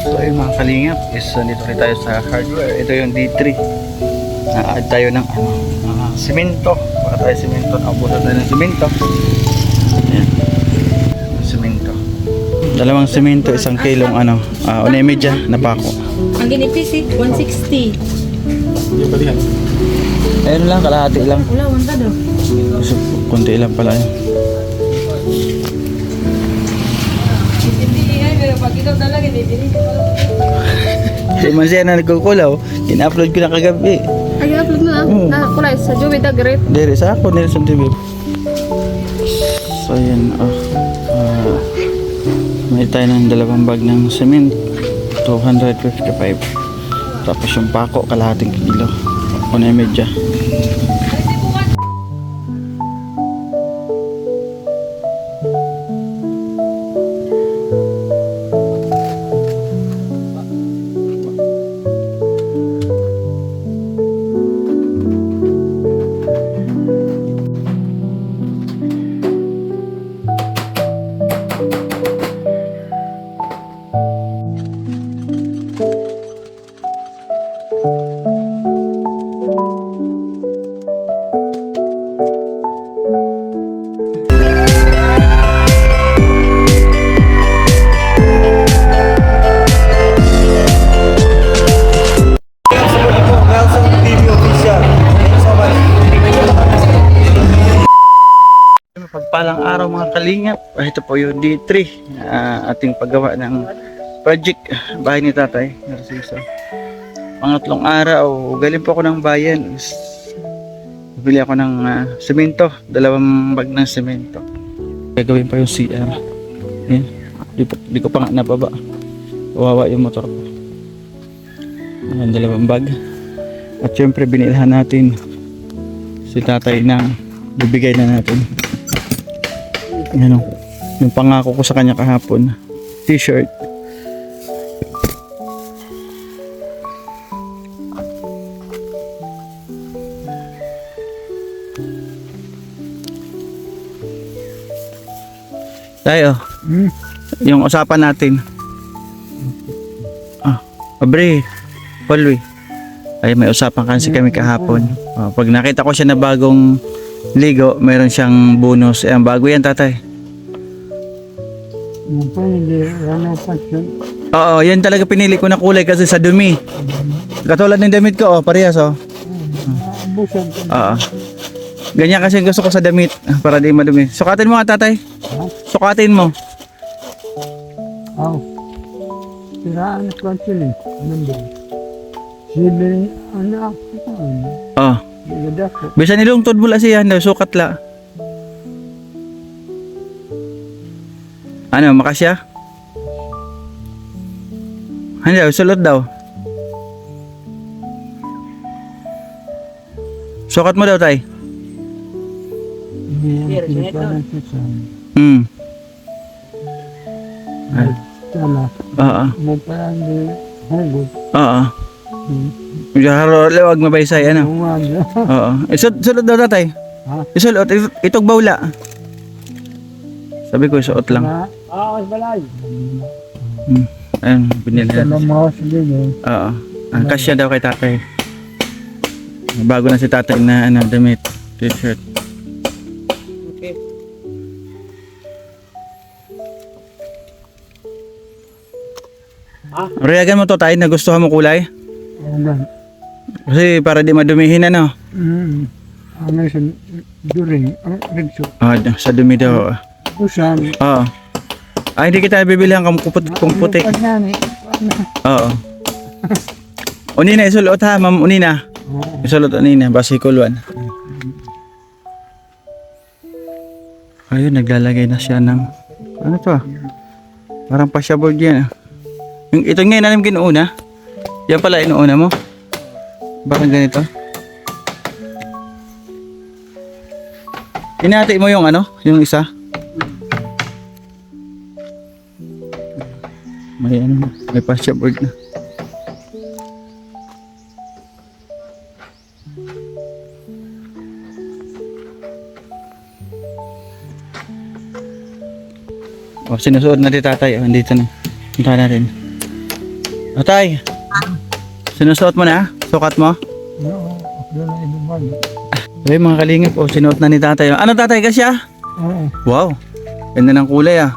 So ayun mga kalingap, is dito rin tayo sa hardware. Ito yung D3. Na-add tayo ng simento. Baka tayo simento, nakabusan tayo ng simento. Ayan, simento. Dalawang simento, isang kilong una medya na pako. Ang ginipis 160. Yung balihan. Ayun lang, kalahati lang. Wala, wala daw. So, kunti lang pala yun. Pero pag ikaw talaga, bibili ka pala. Hindi man siya na nagkukulaw. In-upload ko na kagabi. Ay, upload mo na. Kulay sa Joey the Great. Dere sa ako, Nelson TV. So yan, may tayo ng dalawang bag ng cement. 255. Tapos yung pako, kalahating kilo. Una medya. Pagpalang araw mga kalingap, ito po yung D3 ating paggawa ng project bahay ni Tatay Narciso. Pangatlong araw, galing po ako ng bayan. Bili ako ng semento, dalawang bag ng semento. Gagawin pa yung CR. Yan. Di ko pa nga napaba. Wawa yung motor ko. Ayan, dalawang bag. At syempre binilhan natin si Tatay ng bibigay na natin. Yan o, yung pangako ko sa kanya kahapon, t-shirt. Tayo, yung usapan natin. Abre, Palwi. Ay, may usapan kasi kami kahapon. Pag nakita ko siya na bagong ligo, meron siyang bonus. Ang bago yan, Tatay. Oo, yan talaga pinili ko na kulay kasi sa dumi. Katulad ng damit ko, parehas Oo. Ganyan kasi gusto ko sa damit para di madumi. Sukatin mo nga, Tatay. Sukatin mo. Siraan ko sila. Sibin anak ko. Bisa nilungtod mula siya, sukat la. Ano, makasya? Ano, sulot daw. Sukat mo daw, Tay. Wag mabaysay, ano? Oo. Isulot daw, Tatay. Isulot, itog bawla. Sabi ko, isuot lang. Ayun, binilhan. Oo. Kasya daw kay Tatay. Bago na si Tatay na damit, t-shirt. Okay. Reagan mo to, Tay, nagustuhan mo kulay? Kasi para di madumihin, ano? Ano sa during rigso. Sa dumi daw. Usan. Oo. Hindi kita bibilihan kung puti. Oo. Unina, isulot ha, Ma'am Unina. Isulot unina, basikulwan. Ayun, naglalagay na siya ng ano to? Parang pasyaboard yan. Ito nga inanim kinuuna. Yan pala inuuna mo. Bakit ganito? Inati mo yung yung isa. May pasyaboard na. Sinusuot na ni Tatay. Andito na. Punta natin. Atay, sinusuot mo na? Sukat mo? Oo, ako na inuman. Okay mga kalingap, sinuot na ni tatay. Ano tatay ka siya? Oo. Wow, ganda ng kulay ah.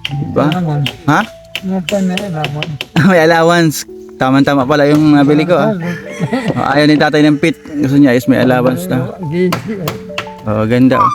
Diba? Naman. Ha? Naman. May allowance. Tama-tama pala yung nabili ko ah. Ayaw ni tatay ng pit. Gusto niya is may allowance na. Ganda oh.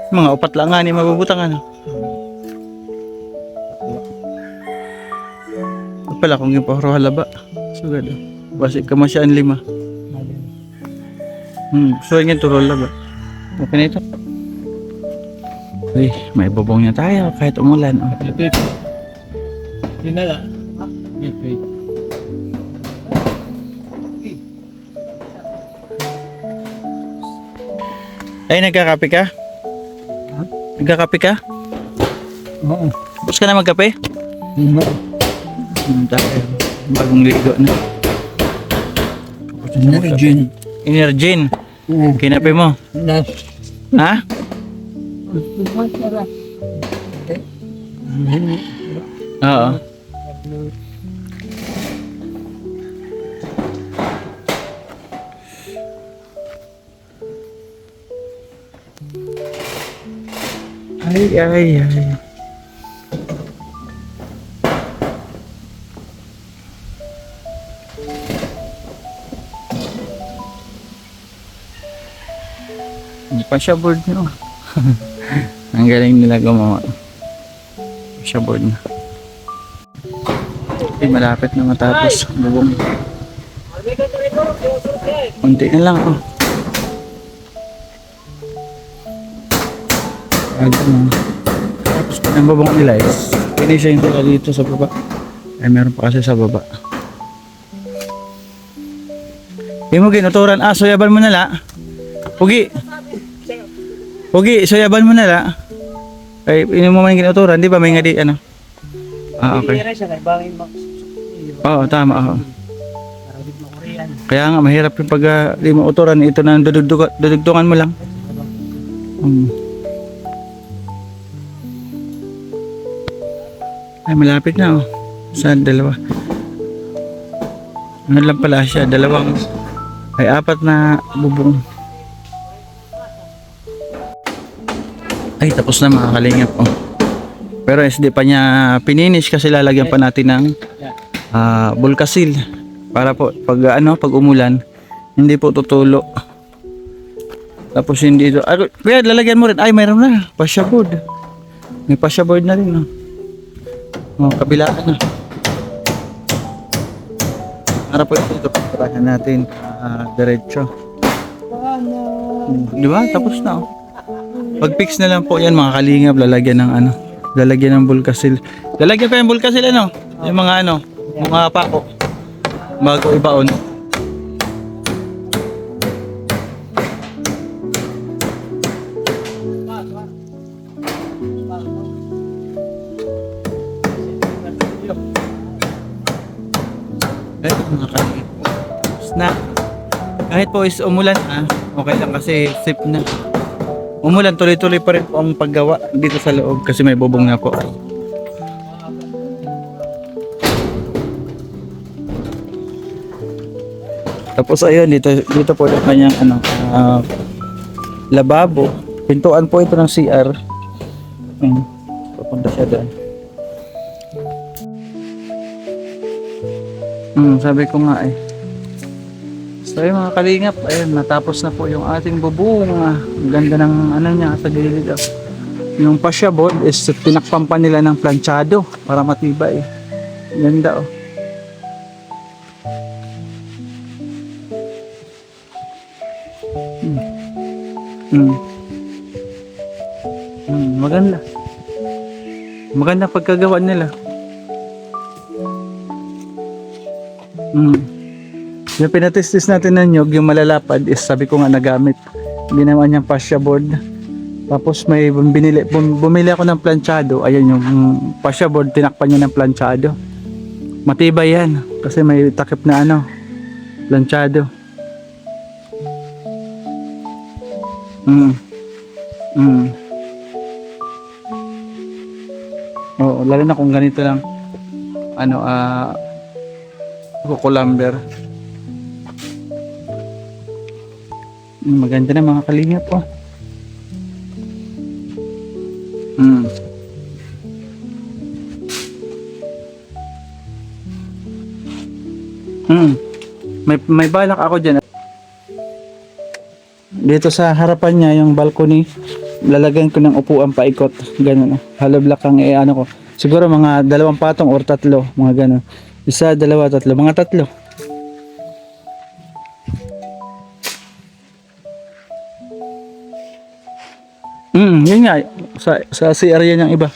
Mga upat lang nga ni mabubutang ano. Ito pala kung yung pahuro halaba. Sugad oh. Basi kamasyaan 5. So yun turo halaba. Okay na ito. Uy, may bubong na tayo kahit umulan. Oh. Yun na lang. Ay, nagkakape ka? Nagkakape ka? Oo. Tapos ka na magkape? Lima. Tayo. Bagong ligo na. Energy. Energin. Oo. Kinape mo? Nas. Ha? Oo. Ay. Hindi pa siya board no. Ang galing nila gumawa. Siya board na. Okay, malapit na matapos. Bubong. Unti na lang oh. Tapos pa ng babong nila is finish yung sila dito sa baba. Ay meron pa kasi sa baba. Hindi mo ginuturan. Soyaban mo na la. Pugi, soyaban mo na la. Ay, ini mo man yung ginuturan. Di ba may nga di ano? Okay. Oo, tama. Oo. Kaya nga, mahirap yung pag di mo uturan. Ito na dudugtungan mo lang. Ay, malapit na oh. Sa dalawa. Ano lang pala siya, ay 4 na bubong. Ay, tapos na mga kalingap oh. Pero hindi pa niya pininish kasi lalagyan pa natin ng bulkasil para po pag umulan hindi po tutulo. Tapos hindi ito. Kuya, lalagyan mo rin. Ay, mayroon na. Pasya board. May pasya board na rin oh. Kabilaan na. Para po ito pagkarahan natin diretso. Di ba? Tapos na oh. Pag fix na lang po yan mga kalingap, lalagyan ng bulkasil. Lalagyan pa yung bulkasil ano? Yung mga mga pako. Bago ibaon. mga kalingap. Na kahit po is umulan okay lang kasi safe na. Umulan, tuloy-tuloy pa rin po ang paggawa dito sa loob kasi may bubong na po. Tapos ayun, dito po yung kanyang lababo. Pintuan po ito ng CR. Papunta siya doon. Sabi ko nga So ayun mga kalingap, ayun, natapos na po yung ating bubong. Ang ganda ng niya sa gilid. Yung fascia board is tinakpan pa nila ng planchado para matibay. Ganda Maganda. Maganda pagkagawa nila. Yung pinatestis natin ng nyog, yung malalapad is sabi ko nga nagamit. Hindi naman yung fascia board. Tapos may bumili ako ng planchado. Ayan yung fascia board, tinakpan niya ng planchado. Matibay yan kasi may takip na planchado. Oo, lalo na kung ganito lang kukulamber. Maganda na mga kalingap May balak ako dyan. Dito sa harapan niya, yung balcony, lalagyan ko ng upuan paikot. Ganun. Hollow block ang ko. Siguro mga 2 patong or 3, mga ganun. 1, 2, 3, mga 3. Yun nga, sa CR yan yung iba.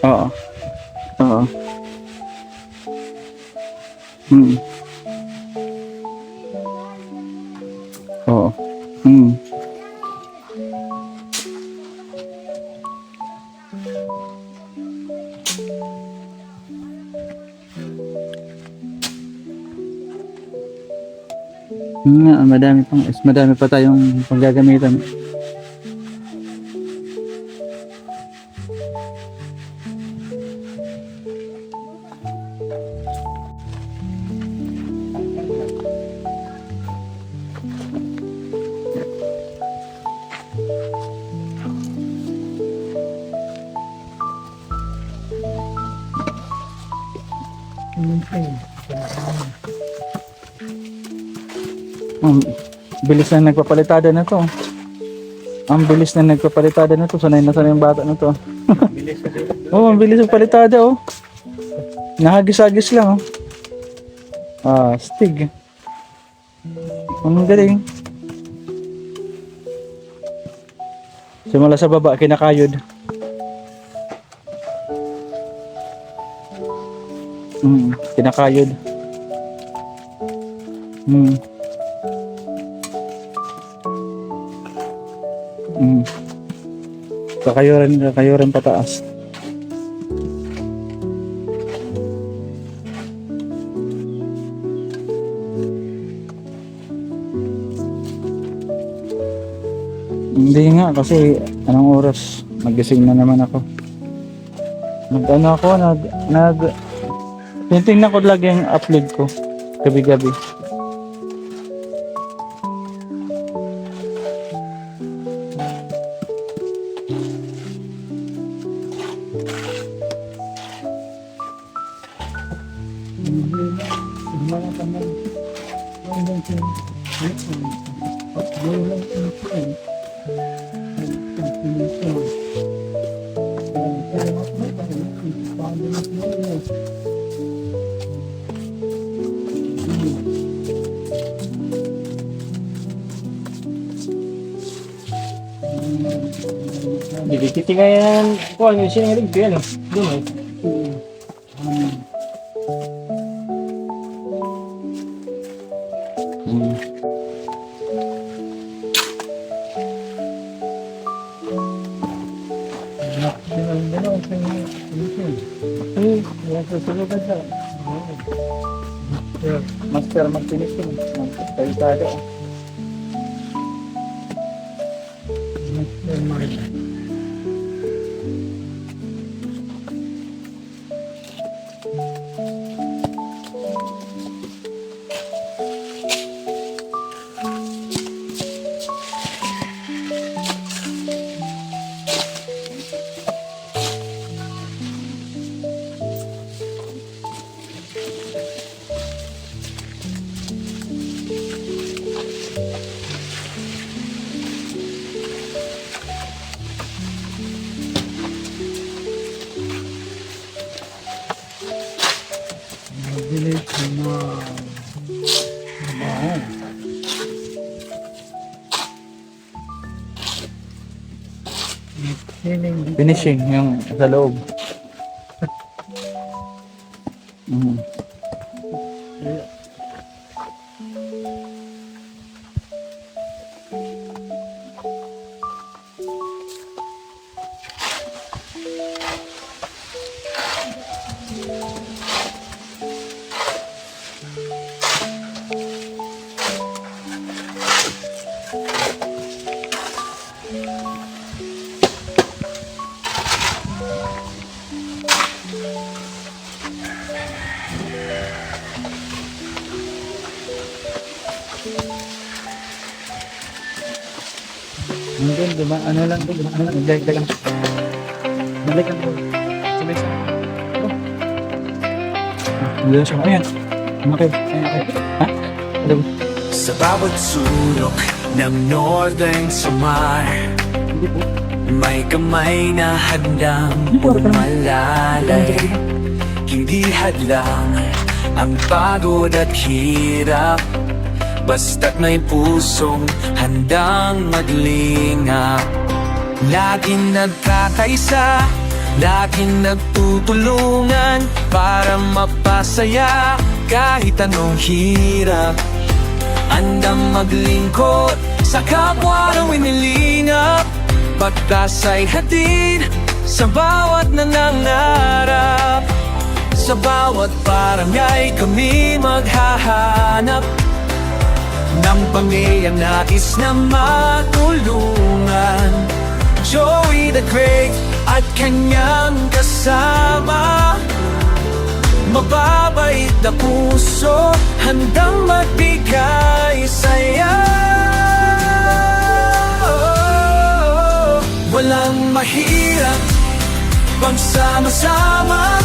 Oo. Oo. Madami pa tayong panggagamitan. Bilis na nagpapalitada na to. Ang bilis na nagpapalitada na to. Sanay na sanay yung bata na to. Bilis kasi. Ang bilis ng palitada Nahagis-agis lang stig. Ang galing. Simula sa baba, kinakayod. Kinakayod. Kakayuran pataas. Hindi nga kasi anong oras nagising na naman ako. Tinitingnan ko lagi ang upload ko gabi-gabi. Titingayan ko ano yung sinangin ko yan doon Ay, wala sa sulugan na. Master mag-finishing. Tayo. Mabilis na trabaho. Finishing yung sa loob. Mm. Nandun, diba? Ano lang to? Ano lang? Naglag lang. Naglag lang to. Sabay sa... Nandun siya. Ayan. Okay. Ha? Ano? Sa bawat sulok ng Northern Samar, Hindi po. may kamay na handang pumalalay. Hindi hadlang ang pagod at hirap, basta't may pusong handang maglingap. Laging nagkakaisa, laging nagtutulungan para mapasaya kahit anong hirap. Handang maglingkod sa kapwa ng inilingap, pagtas ay hatid sa bawat nangangarap. Sa bawat barangay kami maghahanap ng pamilyang nais na matulungan. Joey the Great at kanyang kasama, mababait na puso, handang magbigay saya. Walang mahirap pagsama-sama,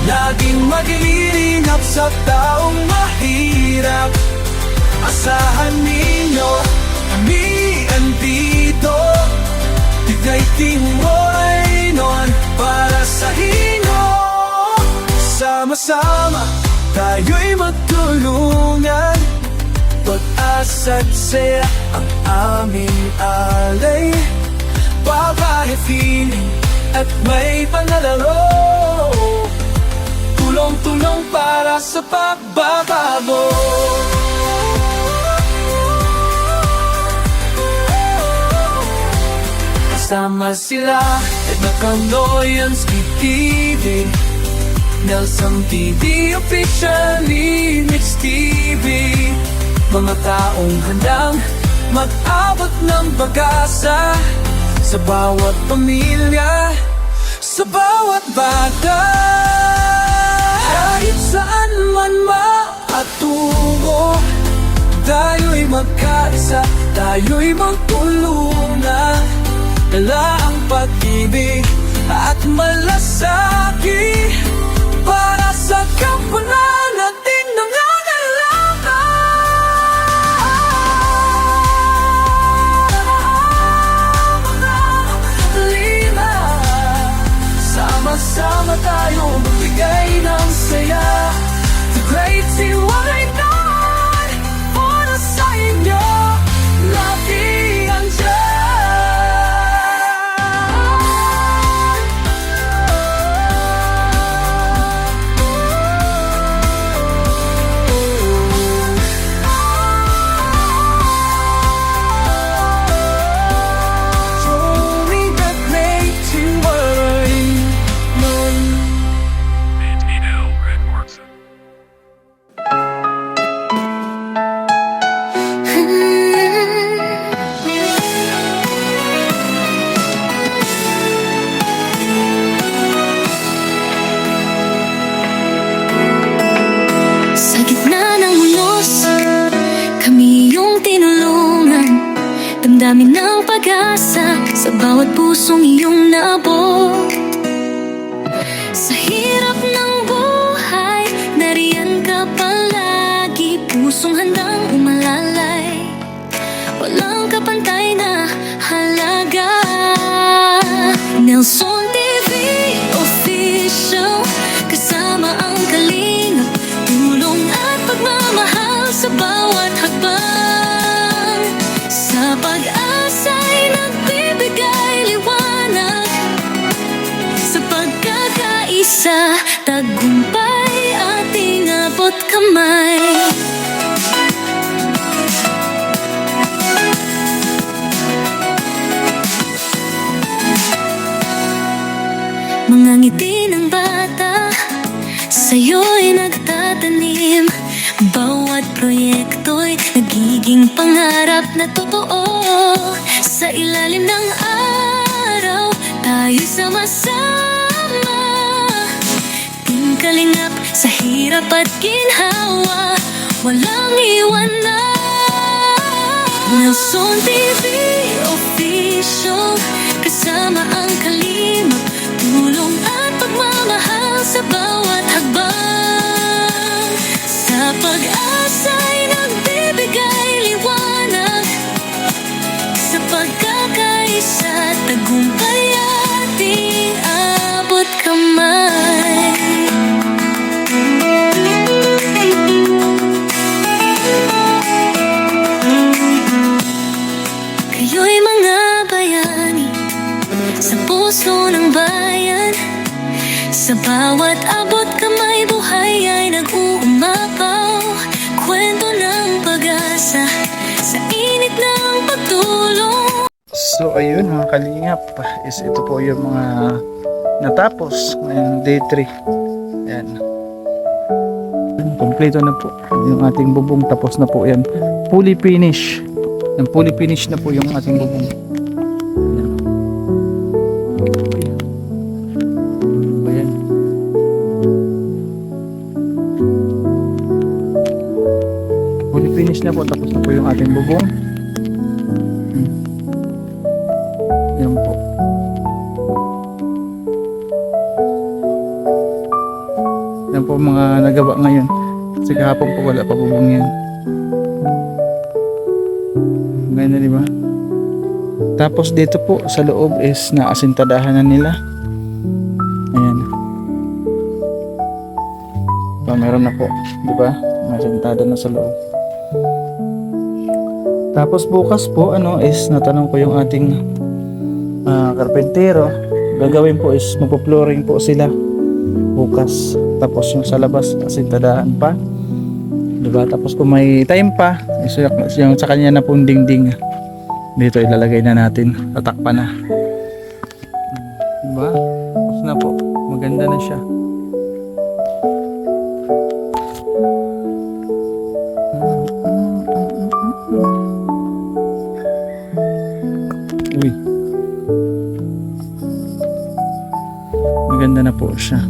laging maglilingap sa taong mahirap. Asahan ninyo, kami andito, tigay timoy noon para sa inyo. Sama-sama, tayo'y magtulungan, pag-asa't saya ang aming alay. Babae, feeling at may panlalaro, tulong-tulong para sa pagbabago. Kasama sila Edna Canoyans, TV, Nelson TV, officially Mix TV. Mga taong handang mag-abot ng pag-asa sa bawat pamilya, sa bawat bata. Kahit saan man maatungo, tayo'y magkaisa, tayo'y magtulungan. Dala ang pag-ibig at malasakit para sa kapwanan nating nangangailangan. Sama-sama tayo magbigay ng saya. The great C19 para sa inyo, lagi andyan. pag-asa sa bawat pusong iyong naabot. Sa hirap ng buhay, nariyan ka palagi, pusong handang umalalay, walang kapantay na halaga. Nelson TV Official, kasama ang kalingap, tulong at pagmamahal sa bawat hakbang. Sa pag-asa'y nagbibigay liwanag, sa pagkakaisa, tagumpay ating abot kamay. Mga ngiti ng bata, sa'yo'y nagtatanim, bawat proyekto'y nagiging pangarap na totoo. Sa ilalim ng araw, tayo sama-sama, Team Kalingap, sa hirap at ginhawa, walang iwanan. Nelson TV Official, kasama ang kalingap, tulong at pagmamahal sa bawat hakbang. Sa pag-asa'y nagbibigay liwanag, sa pagkakaisa, tagumpay ating abot kamay. Kayo'y mga bayani sa puso ng bayan, sa bawat abot kamay, buhay ay nag-uumapaw. Kwento ng pag-asa sa init ng pagtulong. So ayun mga kalingap, is ito po yung mga natapos ngayong day 3. Yan. Kompleto na po yung ating bubong, tapos na po yan. Fully finish. Yung fully finish na po yung ating bubong. Yan. Ayan. Fully finish na po, tapos na po yung ating bubong. Yan po. Yan po mga nagawa ngayon. Kasi kahapon po wala pa bubong yan. Ngayon na, diba? Tapos dito po sa loob is naasintadahan na nila. Ayan. So, meron na po, diba? Nasintada na sa loob. Tapos bukas po is natanong ko yung ating karpentero. Gagawin po is magpo-flooring po sila bukas. Tapos yung sa labas asintadahan pa, diba? Tapos kung may time pa, yung sa kanya na pong dingding dito ilalagay na natin, tatakpan na, diba? Tapos na po, maganda na siya. Uy, maganda na po siya.